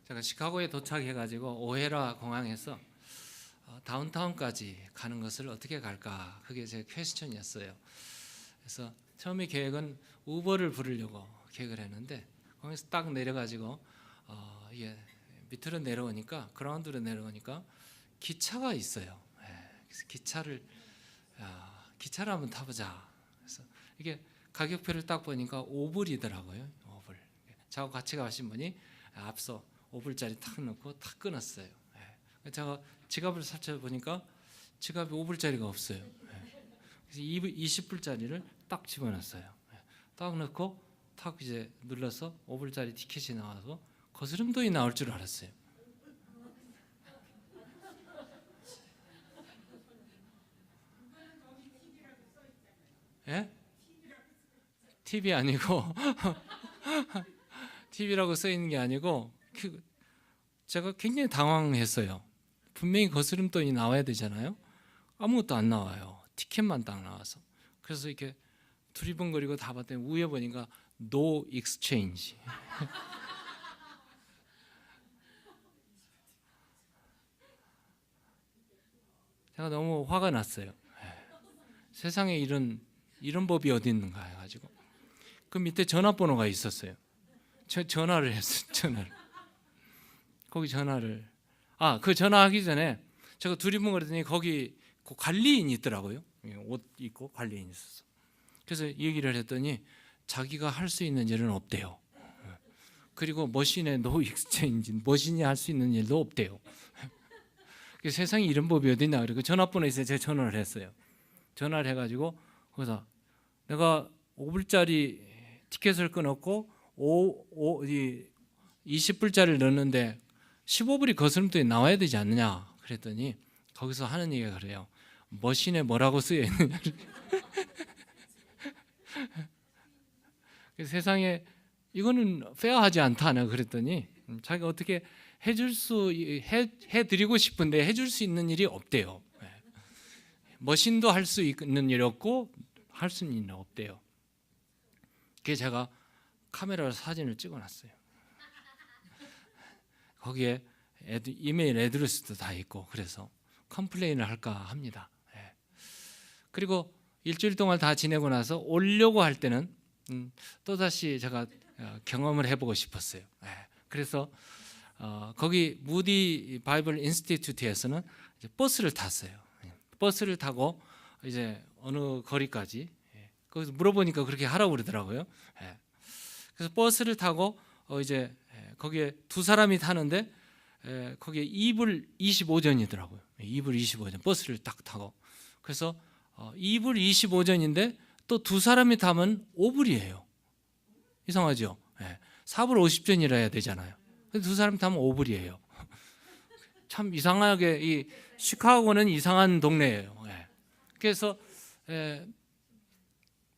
제가 시카고에 도착해가지고 오헤라 공항에서 다운타운까지 가는 것을 어떻게 갈까, 그게 제 퀘스천이었어요. 그래서 처음에 계획은 우버를 부르려고 계획을 했는데, 거기서 딱 내려가지고 이게 밑으로 내려오니까, 그라운드로 내려오니까 기차가 있어요. 그래서 기차를 한번 타보자. 그래서 이게 가격표를 딱 보니까 5불이더라고요. 5불. 저하고 같이 가신 분이 앞서 5불짜리 탁 넣고 탁 끊었어요. 제가 지갑을 살펴보니까 지갑에 5불짜리가 없어요. 그래서 20불짜리를 딱 집어넣었어요. 딱 넣고 탁 이제 눌러서 5불짜리 티켓이 나와서 거스름돈이 나올 줄 알았어요. 예? TV 아니고 TV라고 써 있는 게 아니고, 제가 굉장히 당황했어요. 분명히 거스름돈이 나와야 되잖아요. 아무것도 안 나와요. 티켓만 딱 나와서. 그래서 이렇게 두리번거리고 다 봤더니 위에 보니까 No exchange. 제가 너무 화가 났어요. 세상에 이런 법이 어디 있는가 해가지고 그 밑에 전화번호가 있었어요. 전화를 했어요. 거기 전화를. 그 전화하기 전에 제가 두리번거리더니 거기 그 관리인이 있더라고요. 옷 입고 관리인이 있었어. 그래서 얘기를 했더니 자기가 할 수 있는 일은 없대요. 그리고 머신에 노 익스체인지, 머신이 할 수 있는 일도 없대요. 세상에 이런 법이 어디 있나. 그리고 전화번호에 있어요. 제가 전화를 했어요. 전화를 해가지고 거기서 내가 5불짜리 티켓을 끊었고 20불짜리를 넣었는데 15불이 거스름돈이 나와야 되지 않느냐 그랬더니 거기서 하는 얘기가 그래요. 머신에 뭐라고 쓰여 있느냐. 세상에 이거는 페어하지 않다 그랬더니 자기가 어떻게 해드리고 싶은데 해줄 수 있는 일이 없대요. 머신도 할 수 있는 일이 없고 할 수 있는 일이 없대요. 그래서 제가 카메라로 사진을 찍어놨어요. 거기에 이메일 애드레스도 다 있고, 그래서 컴플레인을 할까 합니다. 그리고 일주일 동안 다 지내고 나서 오려고 할 때는 또다시 제가 경험을 해보고 싶었어요. 그래서 거기 무디 바이블 인스티튜트에서는 버스를 탔어요. 버스를 타고 이제 어느 거리까지, 거기서 물어보니까 그렇게 하라고 그러더라고요. 그래서 버스를 타고 이제 거기에 두 사람이 타는데 거기에 2불 25전이더라고요. 2불 25전 버스를 딱 타고. 그래서 2불 25전인데 또 두 사람이 타면 5불이에요. 이상하죠? 4불 50전이라 해야 되잖아요. 근데 두 사람이 타면 5불이에요. 참 이상하게 이 시카고는 이상한 동네예요. 그래서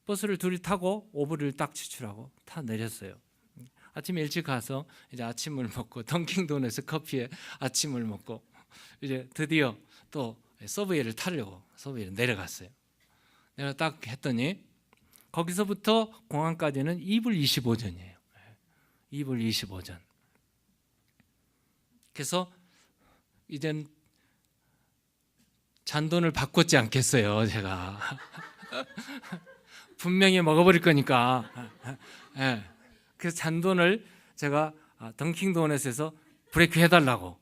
버스를 둘이 타고 5불을 딱 지출하고 타 내렸어요. 아침에 일찍 가서 이제 아침을 먹고 던킹 도넛 커피에 아침을 먹고 이제 드디어 또 서브웨이를 타려고 서브웨이를 내려갔어요. 내가 딱 했더니 거기서부터 공항까지는 2불 25전이에요. 2불 25전. 그래서 이젠 잔돈을 바꿨지 않겠어요, 제가. 분명히 먹어버릴 거니까. 그래서 잔돈을 제가 던킹 도넛에서 브레이크 해달라고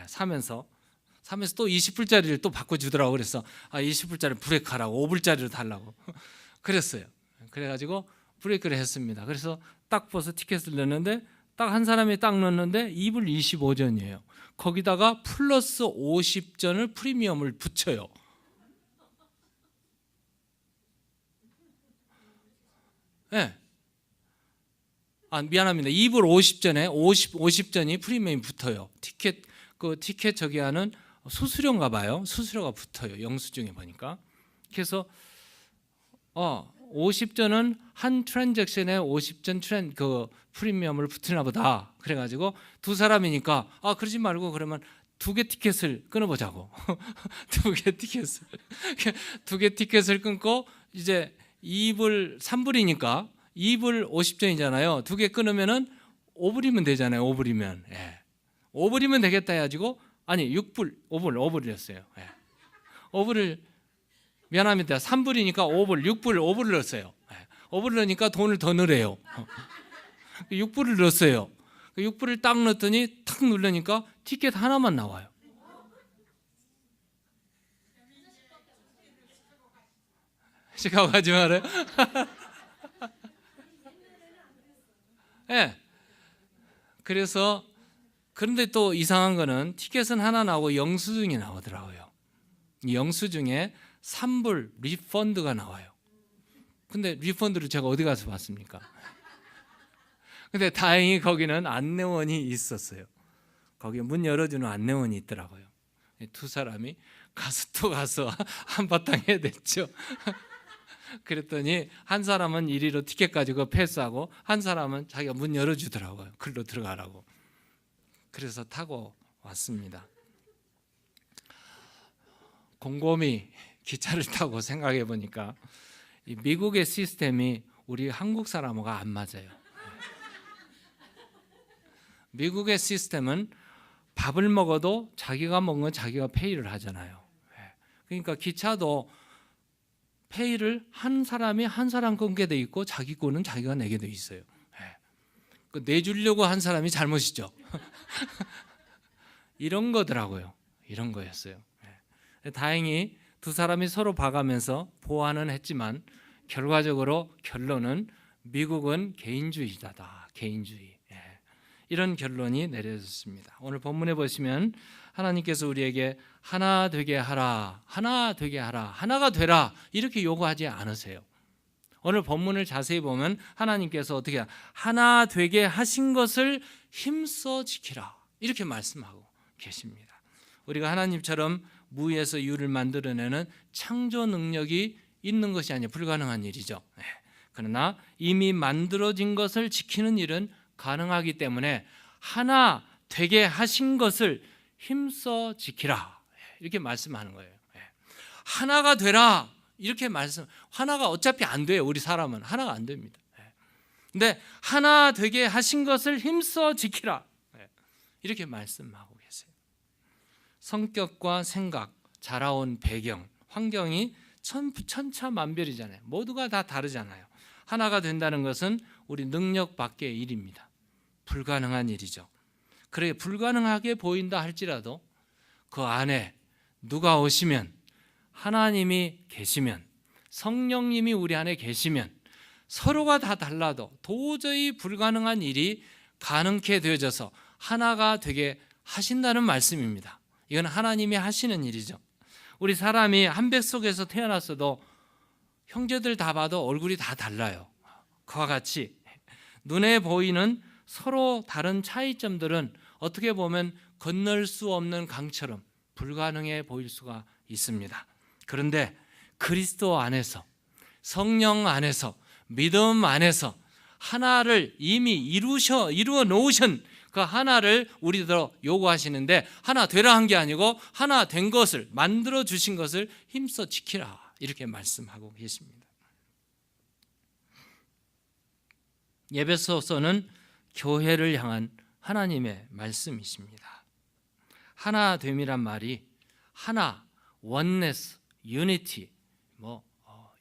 사면서 또 20불짜리를 또 바꿔주더라고. 그래서 20불짜리 브레이크 하라고 5불짜리로 달라고 그랬어요. 그래가지고 브레이크를 했습니다. 그래서 딱 버스 티켓을 넣는데 딱 한 사람이 딱 넣는데 2불 25전이에요. 거기다가 플러스 50전을 프리미엄을 붙여요. 미안합니다. 2불 50전에 50전이 프리미엄이 붙어요. 티켓 저기 하는 수수료인가 봐요. 수수료가 붙어요. 영수증에 보니까. 그래서 50전은 한 트랜잭션에 50전 그 프리미엄을 붙으나 보다. 그래가지고 두 사람이니까 그러지 말고 그러면 두 개 티켓을 끊어보자고. 두 개 티켓을 끊고 이제 3불이니까 2불 50전이잖아요. 두 개 끊으면은 5불이면 되잖아요. 5불이면. 5불이면 되겠다 해가지고 아니 6불, 5불이었어요. 5불을 미안합니다. 3불이니까 5불, 6불, 5불을 넣었어요. 5불을 넣으니까 돈을 더 넣으래요. 6불을 넣었어요. 6불을 딱 넣었더니 탁 누르니까 티켓 하나만 나와요. 시카고 가지 말아요. 네. 그래서 그런데 또 이상한 거는 티켓은 하나 나오고 영수증이 나오더라고요. 이 영수증에 3불 리펀드가 나와요. 근데 리펀드를 제가 어디 가서 봤습니까? 근데 다행히 거기는 안내원이 있었어요. 거기 문 열어주는 안내원이 있더라고요. 두 사람이 가서 한바탕 해댔죠. 그랬더니 한 사람은 이리로 티켓 가지고 패스하고 한 사람은 자기가 문 열어주더라고요. 글로 들어가라고. 그래서 타고 왔습니다. 곰곰이 기차를 타고 생각해 보니까 이 미국의 시스템이 우리 한국 사람과 안 맞아요. 미국의 시스템은 밥을 먹어도 자기가 먹은 건 자기가 페이를 하잖아요. 그러니까 기차도 페이를 한 사람이 한 사람 끊게 돼 있고 자기 거는 자기가 내게 돼 있어요. 내주려고 한 사람이 잘못이죠. 이런 거더라고요. 이런 거였어요. 다행히 두 사람이 서로 봐가면서 보완은 했지만 결과적으로 결론은 미국은 개인주의자다. 개인주의. 이런 결론이 내려졌습니다. 오늘 본문에 보시면 하나님께서 우리에게 하나 되게 하라, 하나 되게 하라, 하나가 되라 이렇게 요구하지 않으세요. 오늘 본문을 자세히 보면 하나님께서 어떻게 하나 되게 하신 것을 힘써 지키라 이렇게 말씀하고 계십니다. 우리가 하나님처럼 무에서 유를 만들어내는 창조 능력이 있는 것이 아니라 불가능한 일이죠. 그러나 이미 만들어진 것을 지키는 일은 가능하기 때문에 하나 되게 하신 것을 힘써 지키라 이렇게 말씀하는 거예요. 하나가 되라 이렇게 말씀. 하나가 어차피 안 돼요. 우리 사람은 하나가 안 됩니다. 근데 하나 되게 하신 것을 힘써 지키라 이렇게 말씀하고 계세요. 성격과 생각, 자라온 배경, 환경이 천차만별이잖아요. 모두가 다 다르잖아요. 하나가 된다는 것은 우리 능력 밖의 일입니다. 불가능한 일이죠. 그래 불가능하게 보인다 할지라도 그 안에 누가 오시면 하나님이 계시면 성령님이 우리 안에 계시면 서로가 다 달라도 도저히 불가능한 일이 가능케 되어져서 하나가 되게 하신다는 말씀입니다. 이건 하나님이 하시는 일이죠. 우리 사람이 한 뱃속에서 태어났어도 형제들 다 봐도 얼굴이 다 달라요. 그와 같이 눈에 보이는 서로 다른 차이점들은 어떻게 보면 건널 수 없는 강처럼 불가능해 보일 수가 있습니다. 그런데 그리스도 안에서 성령 안에서 믿음 안에서 하나를 이미 이루어 놓으신 그 하나를 우리들로 요구하시는데 하나 되라 한 게 아니고 하나 된 것을 만들어 주신 것을 힘써 지키라 이렇게 말씀하고 계십니다. 에베소서는 교회를 향한 하나님의 말씀이십니다. 하나됨이란 말이 하나, 원네스, 유니티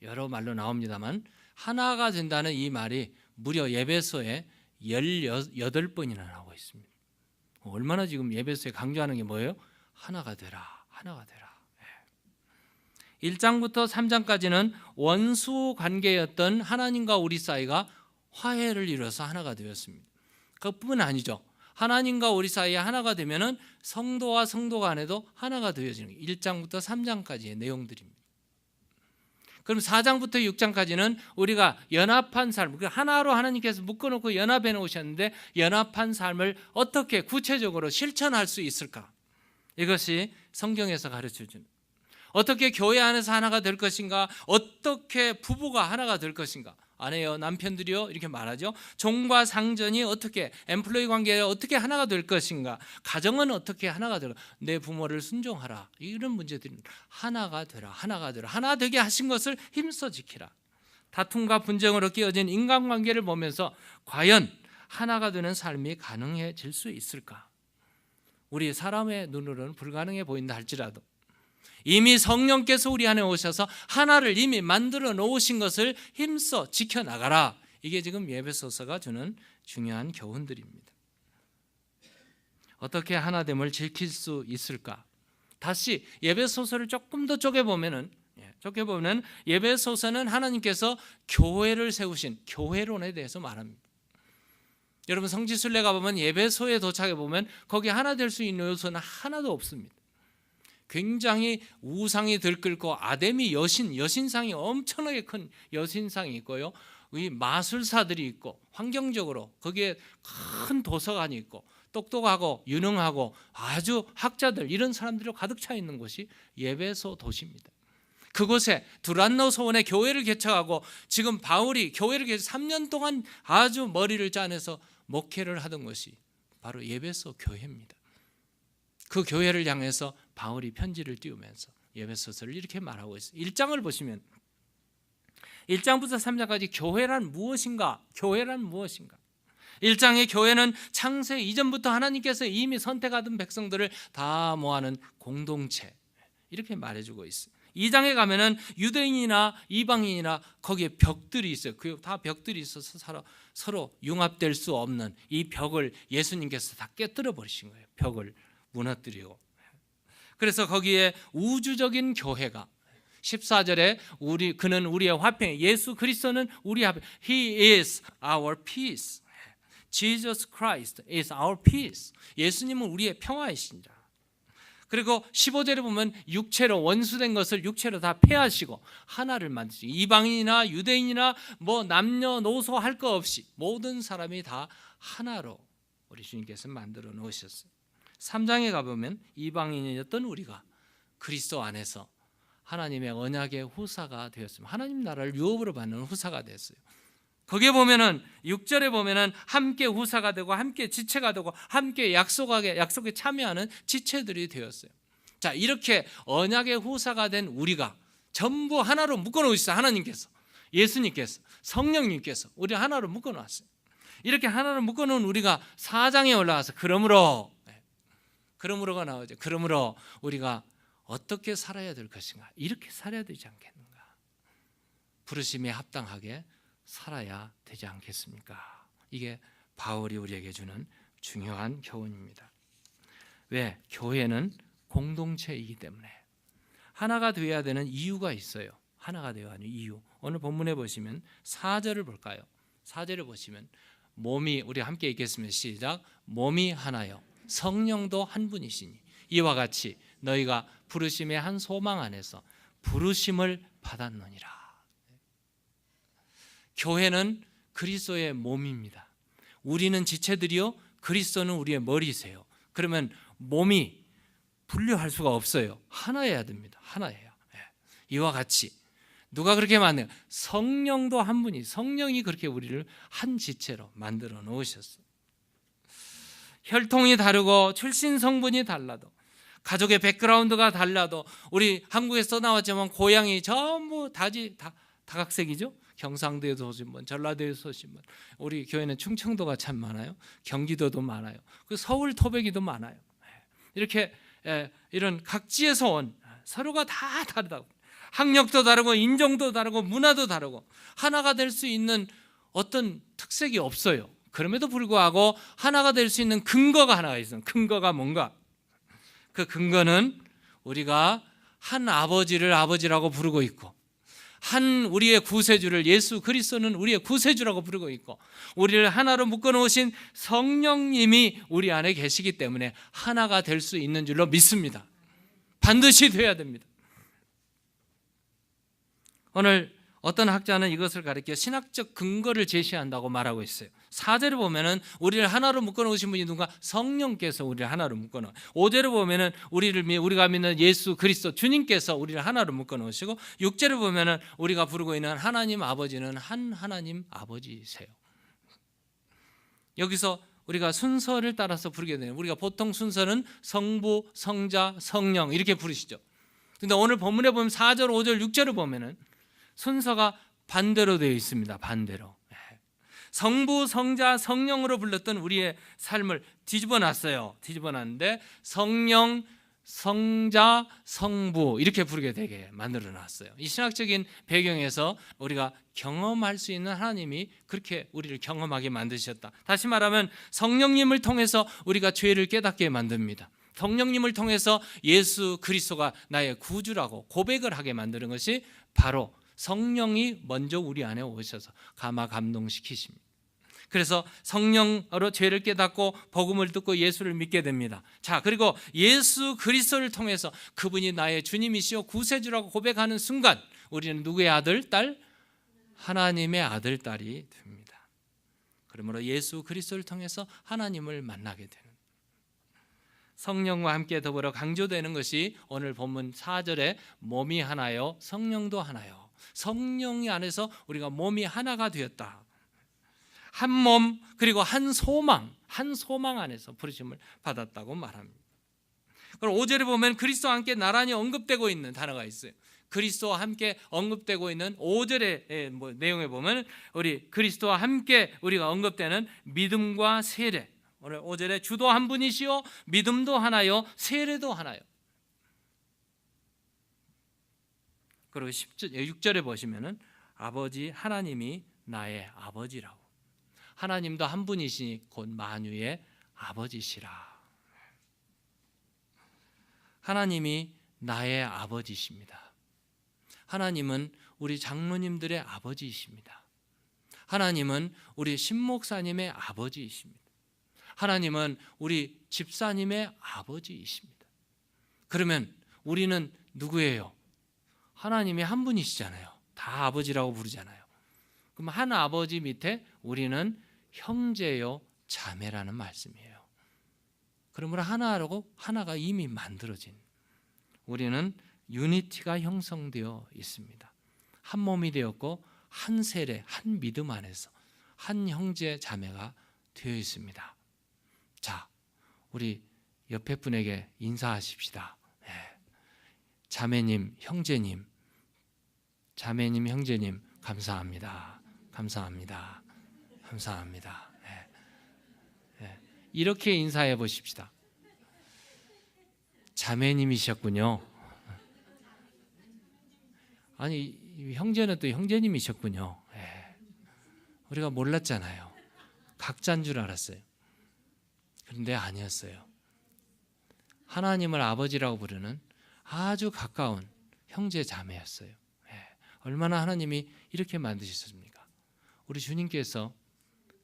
여러 말로 나옵니다만 하나가 된다는 이 말이 무려 에베소에 18번이나 나오고 있습니다. 얼마나 지금 에베소에 강조하는 게 뭐예요? 하나가 되라, 하나가 되라. 1장부터 3장까지는 원수 관계였던 하나님과 우리 사이가 화해를 이뤄서 하나가 되었습니다. 그뿐 아니죠. 하나님과 우리 사이에 하나가 되면은 성도와 성도 간에도 하나가 되어지는 거예요. 1장부터 3장까지의 내용들입니다. 그럼 4장부터 6장까지는 우리가 연합한 삶, 하나로 하나님께서 묶어놓고 연합해 놓으셨는데 연합한 삶을 어떻게 구체적으로 실천할 수 있을까? 이것이 성경에서 가르쳐주는 어떻게 교회 안에서 하나가 될 것인가? 어떻게 부부가 하나가 될 것인가? 아내요, 남편들이요 이렇게 말하죠. 종과 상전이 어떻게 엠플로이 관계가 어떻게 하나가 될 것인가? 가정은 어떻게 하나가 되라? 내 부모를 순종하라. 이런 문제들은 하나가 되라, 하나가 되라. 하나 되게 하신 것을 힘써 지키라. 다툼과 분쟁으로 끼어진 인간관계를 보면서 과연 하나가 되는 삶이 가능해질 수 있을까? 우리 사람의 눈으로는 불가능해 보인다 할지라도 이미 성령께서 우리 안에 오셔서 하나를 이미 만들어 놓으신 것을 힘써 지켜나가라. 이게 지금 예배소서가 주는 중요한 교훈들입니다. 어떻게 하나됨을 지킬 수 있을까? 다시 예배소서를 조금 더 쪼개보면 예배소서는 하나님께서 교회를 세우신 교회론에 대해서 말합니다. 여러분 성지순례 가보면 예배소에 도착해 보면 거기 하나 될 수 있는 요소는 하나도 없습니다. 굉장히 우상이 들끓고 아데미 여신상이 엄청나게 큰 여신상이 있고요. 이 마술사들이 있고 환경적으로 거기에 큰 도서관이 있고 똑똑하고 유능하고 아주 학자들 이런 사람들이 가득 차 있는 곳이 예배소 도시입니다. 그곳에 두란노 소원에 교회를 개척하고 지금 바울이 교회를 개척 3년 동안 아주 머리를 짜내서 목회를 하던 것이 바로 예배소 교회입니다. 그 교회를 향해서 바울이 편지를 띄우면서 예배소서를 이렇게 말하고 있어요. 1장을 보시면 1장부터 3장까지 교회란 무엇인가? 교회란 무엇인가? 1장의 교회는 창세 이전부터 하나님께서 이미 선택하던 백성들을 다 모아놓은 공동체 이렇게 말해주고 있어요. 2장에 가면은 유대인이나 이방인이나 거기에 벽들이 있어요. 그 다 벽들이 있어서 서로 융합될 수 없는 이 벽을 예수님께서 다 깨뜨려 버리신 거예요. 벽을 무너뜨리고. 그래서 거기에 우주적인 교회가 14절에 그는 우리의 화평, 예수 그리스도는 우리의 화평. He is our peace. Jesus Christ is our peace. 예수님은 우리의 평화이신다. 그리고 15절에 보면 육체로 원수된 것을 육체로 다 폐하시고 하나를 만드시고 이방인이나 유대인이나 뭐 남녀노소 할 거 없이 모든 사람이 다 하나로 우리 주님께서 만들어 놓으셨어요. 3장에 가보면 이방인이었던 우리가 그리스도 안에서 하나님의 언약의 후사가 되었습니다. 하나님 나라를 유업으로 받는 후사가 됐어요. 거기에 보면은 6절에 보면은 함께 후사가 되고 함께 지체가 되고 함께 약속에 참여하는 지체들이 되었어요. 자, 이렇게 언약의 후사가 된 우리가 전부 하나로 묶어 놓으셨어요. 하나님께서, 예수님께서, 성령님께서 우리 하나로 묶어 놓았어요. 이렇게 하나로 묶어 놓은 우리가 4장에 올라와서 그러므로가 나오죠. 그러므로 우리가 어떻게 살아야 될 것인가? 이렇게 살아야 되지 않겠는가? 부르심에 합당하게 살아야 되지 않겠습니까? 이게 바울이 우리에게 주는 중요한 교훈입니다. 왜? 교회는 공동체이기 때문에 하나가 되어야 되는 이유가 있어요. 하나가 되어야 하는 이유. 오늘 본문에 보시면 4절을 볼까요? 4절을 보시면 몸이, 우리 함께 읽겠습니다. 시작. 몸이 하나요 성령도 한 분이시니 이와 같이 너희가 부르심의 한 소망 안에서 부르심을 받았느니라. 교회는 그리스도의 몸입니다. 우리는 지체들이요 그리스도는 우리의 머리세요. 그러면 몸이 분류할 수가 없어요. 하나여야 됩니다. 하나예요. 이와 같이 누가 그렇게 만드냐? 성령도 한 분이, 성령이 그렇게 우리를 한 지체로 만들어 놓으셨어요. 혈통이 다르고 출신 성분이 달라도 가족의 백그라운드가 달라도 우리 한국에서 나왔지만 고향이 전부 다각색이죠. 경상도에서 오신 분, 전라도에서 오신 분, 우리 교회는 충청도가 참 많아요. 경기도도 많아요. 그 서울 토백이도 많아요. 이렇게 이런 각지에서 온 서로가 다 다르다고. 학력도 다르고 인종도 다르고 문화도 다르고 하나가 될 수 있는 어떤 특색이 없어요. 그럼에도 불구하고 하나가 될 수 있는 근거가 하나가 있어요. 근거가 뭔가? 그 근거는 우리가 한 아버지를 아버지라고 부르고 있고 한 우리의 구세주를 예수 그리스도는 우리의 구세주라고 부르고 있고 우리를 하나로 묶어놓으신 성령님이 우리 안에 계시기 때문에 하나가 될 수 있는 줄로 믿습니다. 반드시 돼야 됩니다. 오늘 어떤 학자는 이것을 가리켜 신학적 근거를 제시한다고 말하고 있어요. 4절을 보면은 우리를 하나로 묶어놓으신 분이 누군가? 성령께서 우리를 하나로 묶어놓으시고 5절을 보면은 우리가 믿는 예수 그리스도 주님께서 우리를 하나로 묶어놓으시고 6절을 보면은 우리가 부르고 있는 하나님 아버지는 한 하나님 아버지세요. 여기서 우리가 순서를 따라서 부르게 되는, 우리가 보통 순서는 성부, 성자, 성령 이렇게 부르시죠. 근데 오늘 본문에 보면 4절, 5절, 6절을 보면은 순서가 반대로 되어 있습니다. 반대로. 성부, 성자, 성령으로 불렀던 우리의 삶을 뒤집어놨어요. 뒤집어놨는데 성령, 성자, 성부 이렇게 부르게 되게 만들어놨어요. 이 신학적인 배경에서 우리가 경험할 수 있는 하나님이 그렇게 우리를 경험하게 만드셨다. 다시 말하면 성령님을 통해서 우리가 죄를 깨닫게 만듭니다. 성령님을 통해서 예수 그리스도가 나의 구주라고 고백을 하게 만드는 것이 바로 성령이 먼저 우리 안에 오셔서 감동시키십니다. 그래서 성령으로 죄를 깨닫고 복음을 듣고 예수를 믿게 됩니다. 자, 그리고 예수 그리스도를 통해서 그분이 나의 주님이시요 구세주라고 고백하는 순간 우리는 누구의 아들, 딸? 하나님의 아들, 딸이 됩니다. 그러므로 예수 그리스도를 통해서 하나님을 만나게 되는, 성령과 함께 더불어 강조되는 것이 오늘 본문 4절에 몸이 하나요 성령도 하나요. 성령이 안에서 우리가 몸이 하나가 되었다. 한 몸 그리고 한 소망 안에서 부르심을 받았다고 말합니다. 그럼 5절에 보면 그리스도와 함께 나란히 언급되고 있는 단어가 있어요. 그리스도와 함께 언급되고 있는 5절의 내용에 보면 우리 그리스도와 함께 우리가 언급되는 믿음과 세례, 오늘 5절에 주도 한 분이시요 믿음도 하나요 세례도 하나요. 그리고 6절에 보시면은 아버지 하나님이 나의 아버지라고, 하나님도 한 분이시니 곧 만유의 아버지시라. 하나님이 나의 아버지십니다. 하나님은 우리 장로님들의 아버지이십니다. 하나님은 우리 신목사님의 아버지이십니다. 하나님은 우리 집사님의 아버지이십니다. 그러면 우리는 누구예요? 하나님이 한 분이시잖아요. 다 아버지라고 부르잖아요. 그럼 한 아버지 밑에 우리는 형제요 자매라는 말씀이에요. 그러므로 하나가 이미 만들어진, 우리는 유니티가 형성되어 있습니다. 한 몸이 되었고 한 세례, 한 믿음 안에서 한 형제 자매가 되어 있습니다. 자, 우리 옆에 분에게 인사하십시다. 네. 자매님, 형제님, 감사합니다. 감사합니다. 네. 네. 이렇게 인사해 보십시다. 자매님이셨군요. 아니, 형제는 또 형제님이셨군요. 네. 우리가 몰랐잖아요. 각자인 줄 알았어요. 그런데 아니었어요. 하나님을 아버지라고 부르는 아주 가까운 형제 자매였어요. 얼마나 하나님이 이렇게 만드셨습니까? 우리 주님께서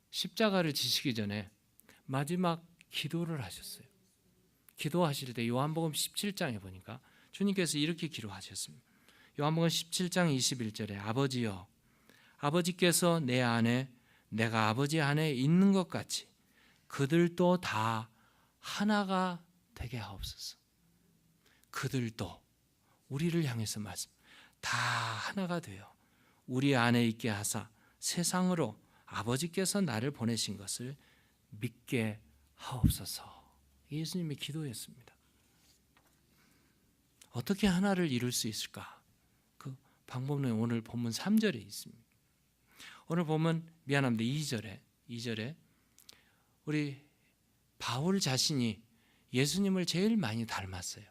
십자가를 지시기 전에 마지막 기도를 하셨어요. 기도하실 때 요한복음 17장에 보니까 주님께서 이렇게 기도하셨습니다. 요한복음 17장 21절에 아버지여, 아버지께서 내 안에 내가 아버지 안에 있는 것 같이 그들도 다 하나가 되게 하옵소서. 그들도, 우리를 향해서 말씀, 다 하나가 되어 우리 안에 있게 하사 세상으로 아버지께서 나를 보내신 것을 믿게 하옵소서. 예수님의 기도였습니다. 어떻게 하나를 이룰 수 있을까? 그 방법은 오늘 본문 3절에 있습니다. 오늘 보면 미안합니다. 2절에 우리 바울 자신이 예수님을 제일 많이 닮았어요.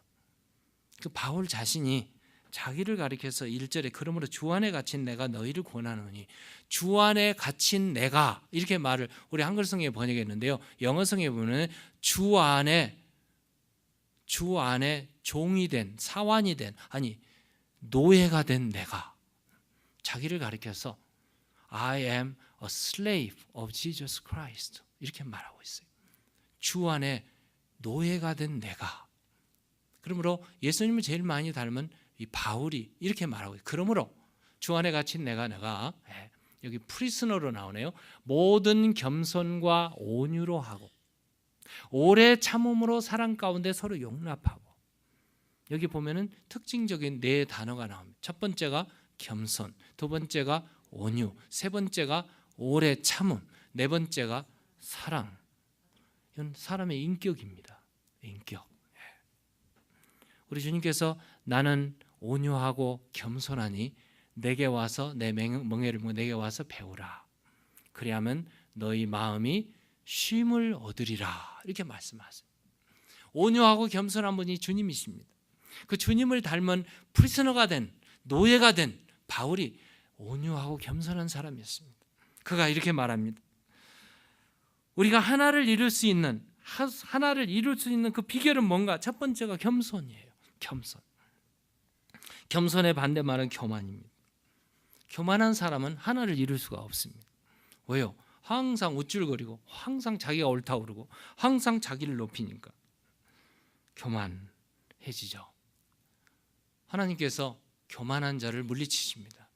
그 바울 자신이 자기를 가리켜서 1절에 그러므로 주 안에 갇힌 내가 너희를 권하노니, 주 안에 갇힌 내가, 이렇게 말을 우리 한글 성경에 번역했는데요. 영어 성경에 보면 주 안에 종이 된, 사환이 된, 아니 노예가 된 내가, 자기를 가리켜서 I am a slave of Jesus Christ 이렇게 말하고 있어요. 주 안에 노예가 된 내가. 그러므로 예수님을 제일 많이 닮은 이 바울이 이렇게 말하고 있어요. 그러므로 주 안에 갇힌 내가 여기 프리스너로 나오네요. 모든 겸손과 온유로 하고 오래 참음으로 사랑 가운데 서로 용납하고. 여기 보면은 특징적인 네 단어가 나옵니다. 첫 번째가 겸손, 두 번째가 온유, 세 번째가 오래 참음, 네 번째가 사랑. 이건 사람의 인격입니다. 인격. 우리 주님께서 나는 온유하고 겸손하니 내게 와서 내 멍에를 내게 와서 배우라. 그리하면 너희 마음이 쉼을 얻으리라. 이렇게 말씀하세요. 온유하고 겸손한 분이 주님이십니다. 그 주님을 닮은 프리스너가 된, 노예가 된 바울이 온유하고 겸손한 사람이었습니다. 그가 이렇게 말합니다. 우리가 하나를 이룰 수 있는 그 비결은 뭔가? 첫 번째가 겸손이에요. 겸손. 겸손의 반대말은 교만입니다. 교만한 사람은 하나를 이룰 수가 없습니다. 왜요? 항상 우쭐거리고 항상 자기가 옳다고 그러고 항상 자기를 높이니까 교만해지죠. 하나님께서 교만한 자를 물리치십니다.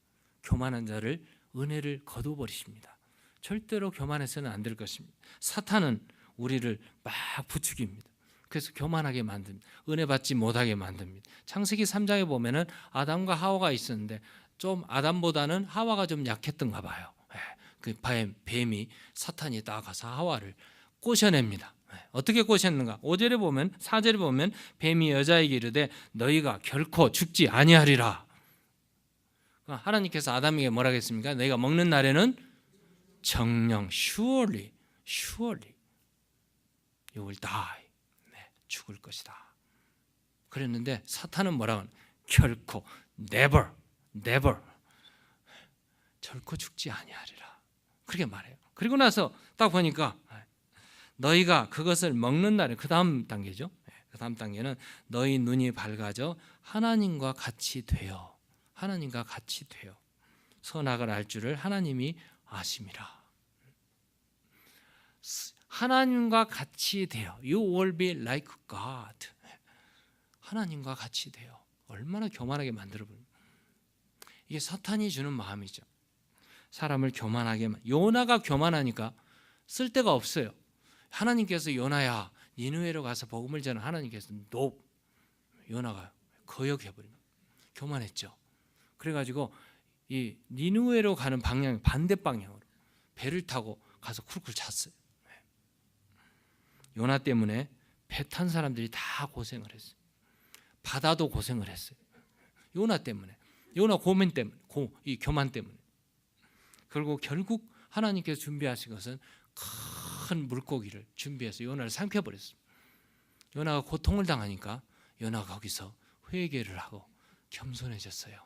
교만한 자를 은혜를 거두어버리십니다. 절대로 교만해서는 안 될 것입니다. 사탄은 우리를 막 부추깁니다. 그래서 교만하게 만듭니다. 은혜 받지 못하게 만듭니다. 창세기 3장에 보면은 아담과 하와가 있었는데 좀 아담보다는 하와가 좀 약했던가 봐요. 그 뱀이 사탄이 따가서 하와를 꼬셔냅니다. 어떻게 꼬셨는가? 5절에 보면 4절에 보면 뱀이 여자에게 이르되 너희가 결코 죽지 아니하리라. 하나님께서 아담에게 뭐라고 했습니까? 너희가 먹는 날에는 정령 surely you will die. 죽을 것이다. 그랬는데 사탄은 뭐라고 하냐? 결코 never 결코 죽지 아니하리라. 그렇게 말해요. 그리고 나서 딱 보니까 너희가 그것을 먹는 날에 그 다음 단계죠. 그 다음 단계는 너희 눈이 밝아져 하나님과 같이 되어 선악을 알 줄을 하나님이 아심이라. 하나님과 같이 되어 You will be like God. 하나님과 같이 되어 얼마나 교만하게 만들어버립니다. 이게 사탄이 주는 마음이죠. 사람을 교만하게 요나가 교만하니까 쓸데가 없어요. 하나님께서 요나야 니느웨로 가서 복음을 전하. 하나님께서 요나가 거역해버립니다. 교만했죠. 그래가지고 이 니느웨로 가는 방향 반대 방향으로 배를 타고 가서 쿨쿨 잤어요. 요나 때문에 배 탄 사람들이 다 고생을 했어요. 바다도 고생을 했어요. 요나 때문에, 요나 고민 때문에, 이 교만 때문에. 그리고 결국 하나님께서 준비하신 것은 큰 물고기를 준비해서 요나를 삼켜버렸어요. 요나가 고통을 당하니까 요나가 거기서 회개를 하고 겸손해졌어요.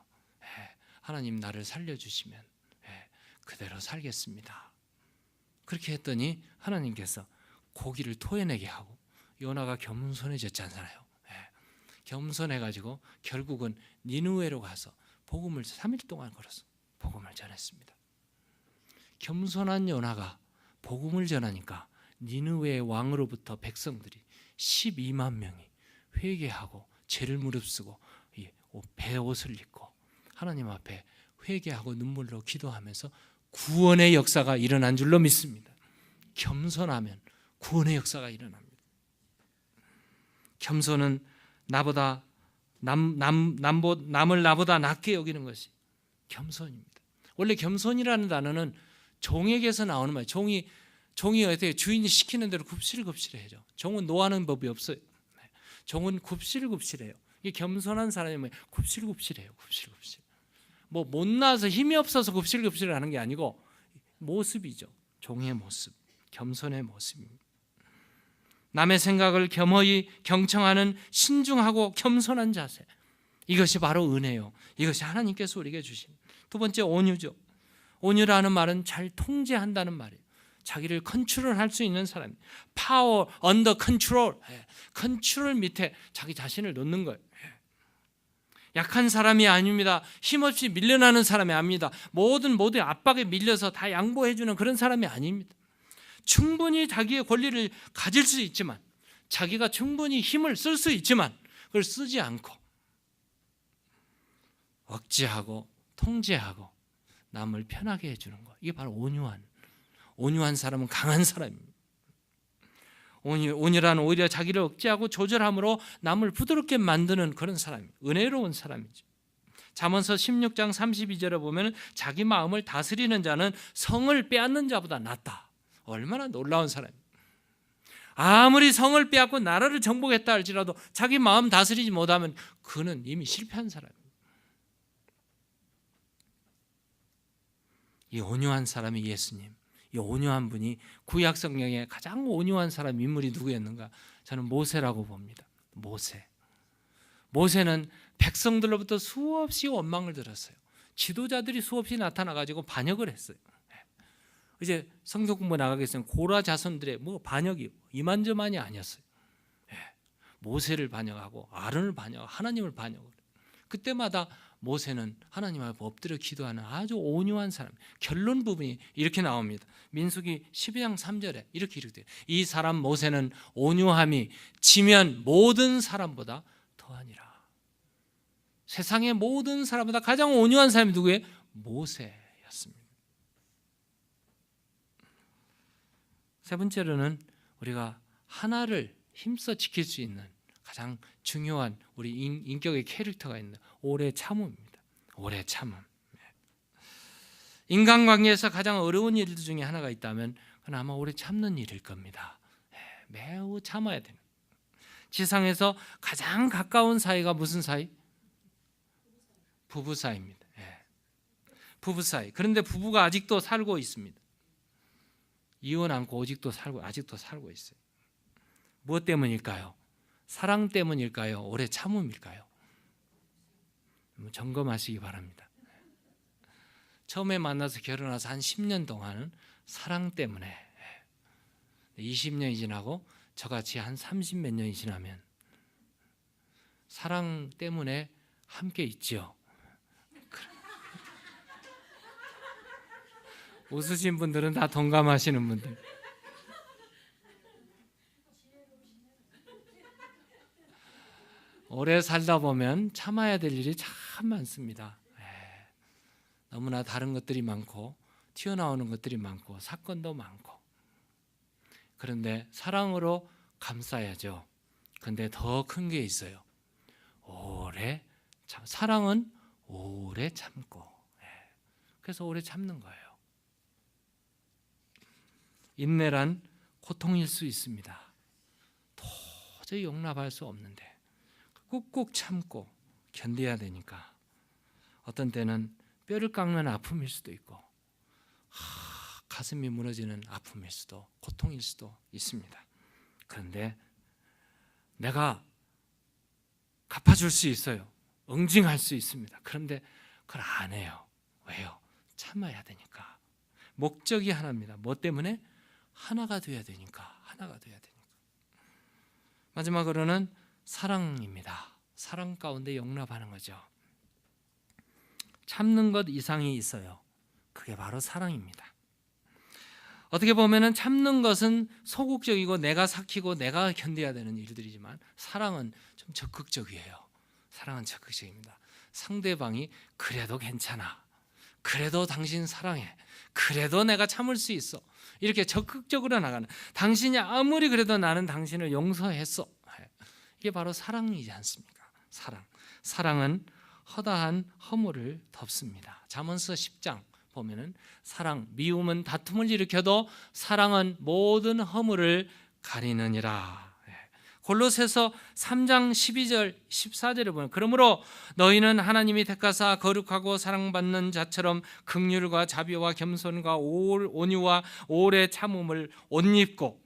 하나님 나를 살려주시면 그대로 살겠습니다. 그렇게 했더니 하나님께서 고기를 토해내게 하고 요나가 겸손해졌잖아요. 겸손해가지고 결국은 니느웨로 가서 복음을 3일 동안 걸어서 복음을 전했습니다. 겸손한 요나가 복음을 전하니까 니느웨의 왕으로부터 백성들이 12만 명이 회개하고 죄를 무릅쓰고 베옷을 입고 하나님 앞에 회개하고 눈물로 기도하면서 구원의 역사가 일어난 줄로 믿습니다. 겸손하면 구원의 역사가 일어납니다. 겸손은 남을 나보다 낮게 여기는 것이 겸손입니다. 원래 겸손이라는 단어는 종에게서 나오는 말이에요. 종이 어떻게 주인이 시키는 대로 굽실굽실해죠. 종은 노하는 법이 없어요. 종은 굽실굽실해요. 이게 겸손한 사람이 뭐예요? 굽실굽실해요. 굽실굽실. 뭐 못나서 힘이 없어서 굽실굽실을 하는 게 아니고 모습이죠. 종의 모습, 겸손의 모습입니다. 남의 생각을 겸허히 경청하는 신중하고 겸손한 자세. 이것이 바로 은혜요. 이것이 하나님께서 우리에게 주신. 두 번째 온유죠. 온유라는 말은 잘 통제한다는 말이에요. 자기를 컨트롤할 수 있는 사람. 파워 언더 컨트롤. 컨트롤 밑에 자기 자신을 놓는 거예요. 약한 사람이 아닙니다. 힘없이 밀려나는 사람이 아닙니다. 모든 압박에 밀려서 다 양보해 주는 그런 사람이 아닙니다. 충분히 자기의 권리를 가질 수 있지만, 자기가 충분히 힘을 쓸 수 있지만 그걸 쓰지 않고 억제하고 통제하고 남을 편하게 해주는 것. 이게 바로 온유한 사람은 강한 사람입니다. 온유란 오히려 자기를 억제하고 조절함으로 남을 부드럽게 만드는 그런 사람이에요. 은혜로운 사람이죠. 잠언서 16장 32절에 보면 자기 마음을 다스리는 자는 성을 빼앗는 자보다 낫다. 얼마나 놀라운 사람이에요. 아무리 성을 빼앗고 나라를 정복했다 할지라도 자기 마음 다스리지 못하면 그는 이미 실패한 사람이에요. 이 온유한 사람이 예수님, 이 온유한 분이 구약 성경에 가장 온유한 사람 인물이 누구였는가? 저는 모세라고 봅니다. 모세는 백성들로부터 수없이 원망을 들었어요. 지도자들이 수없이 나타나 가지고 반역을 했어요. 이제 성경 공부 나가겠으면 고라 자손들의 반역이 이만저만이 아니었어요. 모세를 반역하고 아론을 반역하고 하나님을 반역을. 그때마다 모세는 하나님 앞에 엎드려 기도하는 아주 온유한 사람. 결론 부분이 이렇게 나옵니다. 민수기 12장 3절에 이렇게 돼요. 이 사람 모세는 온유함이 지면 모든 사람보다 더하니라. 세상의 모든 사람보다 가장 온유한 사람이 누구예요? 모세였습니다. 세 번째로는 우리가 하나를 힘써 지킬 수 있는 가장 중요한 우리 인격의 캐릭터가 있는 오래 참음입니다. 오래 참음. 인간관계에서 가장 어려운 일들 중에 하나가 있다면 그건 아마 오래 참는 일일 겁니다. 매우 참아야 됩니다. 지상에서 가장 가까운 사이가 무슨 사이? 부부 사이입니다. 부부 사이. 그런데 부부가 아직도 살고 있습니다. 이혼 않고 아직도 살고 있어요. 무엇 때문일까요? 사랑 때문일까요? 오래 참음일까요? 점검하시기 바랍니다. 처음에 만나서 결혼해서 한 10년 동안은 사랑 때문에, 20년이 지나고 저같이 한 30몇 년이 지나면 사랑 때문에 함께 있죠. 웃으신 분들은 다 동감하시는 분들. 오래 살다 보면 참아야 될 일이 참 많습니다. 너무나 다른 것들이 많고 튀어나오는 것들이 많고 사건도 많고. 그런데 사랑으로 감싸야죠. 그런데 더 큰 게 있어요. 사랑은 오래 참고. 그래서 오래 참는 거예요. 인내란 고통일 수 있습니다. 도저히 용납할 수 없는데 꾹꾹 참고 견뎌야 되니까 어떤 때는 뼈를 깎는 아픔일 수도 있고 가슴이 무너지는 아픔일 수도 고통일 수도 있습니다. 그런데 내가 갚아줄 수 있어요. 응징할 수 있습니다. 그런데 그걸 안 해요. 왜요? 참아야 되니까. 목적이 하나입니다. 뭐 때문에? 하나가 돼야 되니까. 마지막으로는 사랑입니다. 사랑 가운데 용납하는 거죠. 참는 것 이상이 있어요. 그게 바로 사랑입니다. 어떻게 보면 참는 것은 소극적이고 내가 삭히고 내가 견뎌야 되는 일들이지만 사랑은 좀 적극적이에요. 사랑은 적극적입니다. 상대방이 그래도 괜찮아. 그래도 당신 사랑해. 그래도 내가 참을 수 있어. 이렇게 적극적으로 나가는, 당신이 아무리 그래도 나는 당신을 용서했어. 이게 바로 사랑이지 않습니까? 사랑은 허다한 허물을 덮습니다. 잠언서 10장 보면은 미움은 다툼을 일으켜도 사랑은 모든 허물을 가리느니라. 골로새서 3장 12절 14절에 보면 그러므로 너희는 하나님이 택하사 거룩하고 사랑받는 자처럼 긍휼과 자비와 겸손과 온유와 오래 참음을 옷 입고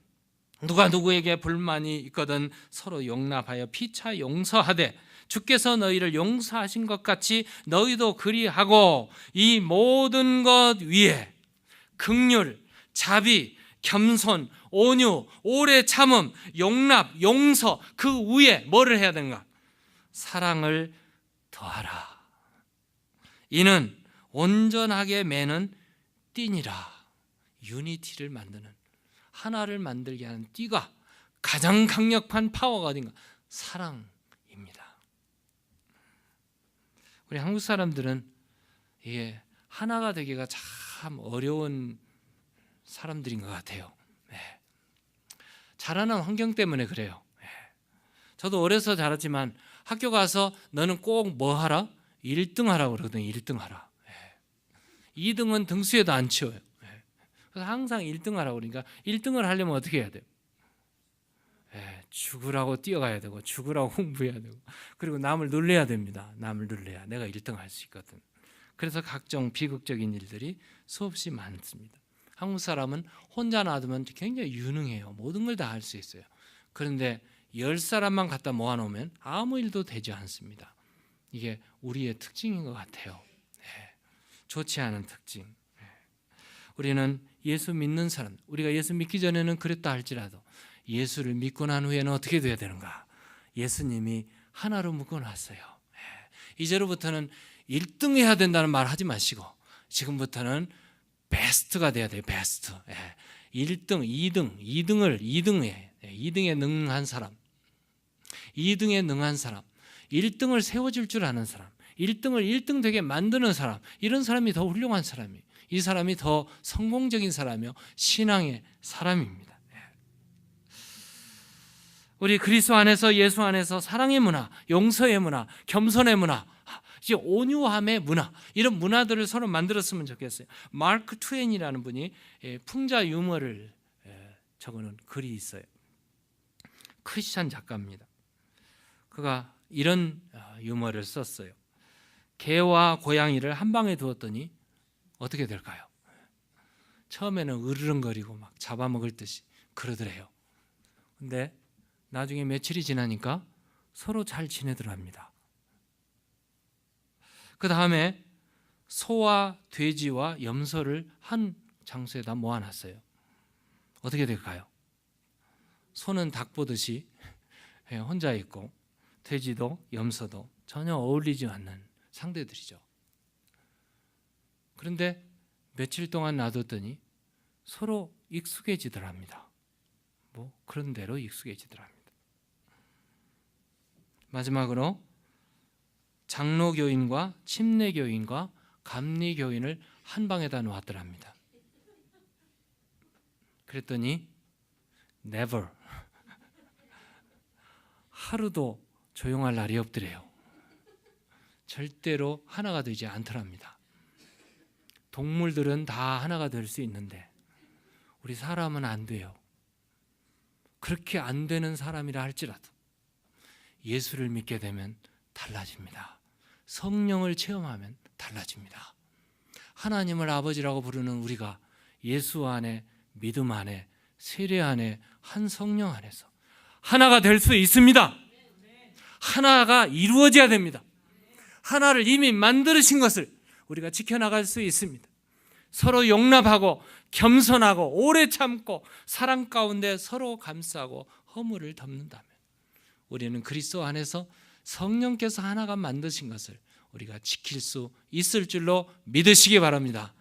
누가 누구에게 불만이 있거든 서로 용납하여 피차 용서하되 주께서 너희를 용서하신 것 같이 너희도 그리하고 이 모든 것 위에 긍휼, 자비, 겸손, 온유, 오래 참음, 용납, 용서 그 위에 뭐를 해야 되는가? 사랑을 더하라. 이는 온전하게 매는 띠니라. 유니티를 만드는, 하나를 만들게 하는 띠가 가장 강력한 파워가 어딘가? 사랑입니다. 우리 한국 사람들은 이게 하나가 되기가 참 어려운 사람들인 것 같아요. 자라는 환경 때문에 그래요. 저도 어려서 자랐지만 학교 가서 너는 꼭 뭐 하라? 1등 하라고 그러거든요. 1등 하라. 2등은 등수에도 안 치워요. 그래서 항상 1등 하라고 그러니까 1등을 하려면 어떻게 해야 돼요? 죽으라고 뛰어가야 되고 죽으라고 공부해야 되고 그리고 남을 놀려야 됩니다. 남을 놀려야 내가 1등 할 수 있거든. 그래서 각종 비극적인 일들이 수없이 많습니다. 한국 사람은 혼자 놔두면 굉장히 유능해요. 모든 걸 다 할 수 있어요. 그런데 10사람만 갖다 모아놓으면 아무 일도 되지 않습니다. 이게 우리의 특징인 것 같아요. 좋지 않은 특징. 우리는 예수 믿는 사람, 우리가 예수 믿기 전에는 그랬다 할지라도 예수를 믿고 난 후에는 어떻게 돼야 되는가? 예수님이 하나로 묶어놨어요. 이제로부터는 1등 해야 된다는 말 하지 마시고 지금부터는 베스트가 돼야 돼요. 베스트. 1등, 2등에 능한 사람, 2등에 능한 사람, 1등을 세워줄 줄 아는 사람, 1등을 1등 되게 만드는 사람, 이런 사람이 더 훌륭한 사람이에요. 이 사람이 더 성공적인 사람이요, 신앙의 사람입니다. 우리 그리스도 안에서, 예수 안에서 사랑의 문화, 용서의 문화, 겸손의 문화, 이제 온유함의 문화, 이런 문화들을 서로 만들었으면 좋겠어요. 마크 트웨인이라는 분이 풍자 유머를 적어놓은 글이 있어요. 크리스찬 작가입니다. 그가 이런 유머를 썼어요. 개와 고양이를 한 방에 두었더니 어떻게 될까요? 처음에는 으르렁거리고 막 잡아먹을 듯이 그러더래요. 근데 나중에 며칠이 지나니까 서로 잘 지내더랍니다. 그 다음에 소와 돼지와 염소를 한 장소에다 모아놨어요. 어떻게 될까요? 소는 닭 보듯이 혼자 있고 돼지도 염소도 전혀 어울리지 않는 상대들이죠. 그런데 며칠 동안 놔뒀더니 서로 익숙해지더랍니다. 뭐 그런 대로 익숙해지더랍니다. 마지막으로 장로교인과 침례교인과 감리교인을 한 방에다 놓았더랍니다. 그랬더니 never, 하루도 조용할 날이 없더래요. 절대로 하나가 되지 않더랍니다. 동물들은 다 하나가 될 수 있는데 우리 사람은 안 돼요. 그렇게 안 되는 사람이라 할지라도 예수를 믿게 되면 달라집니다. 성령을 체험하면 달라집니다. 하나님을 아버지라고 부르는 우리가 예수 안에, 믿음 안에, 세례 안에, 한 성령 안에서 하나가 될 수 있습니다. 하나가 이루어져야 됩니다. 하나를 이미 만드신 것을 우리가 지켜나갈 수 있습니다. 서로 용납하고 겸손하고 오래 참고 사랑 가운데 서로 감싸고 허물을 덮는다면 우리는 그리스도 안에서 성령께서 하나가 만드신 것을 우리가 지킬 수 있을 줄로 믿으시기 바랍니다.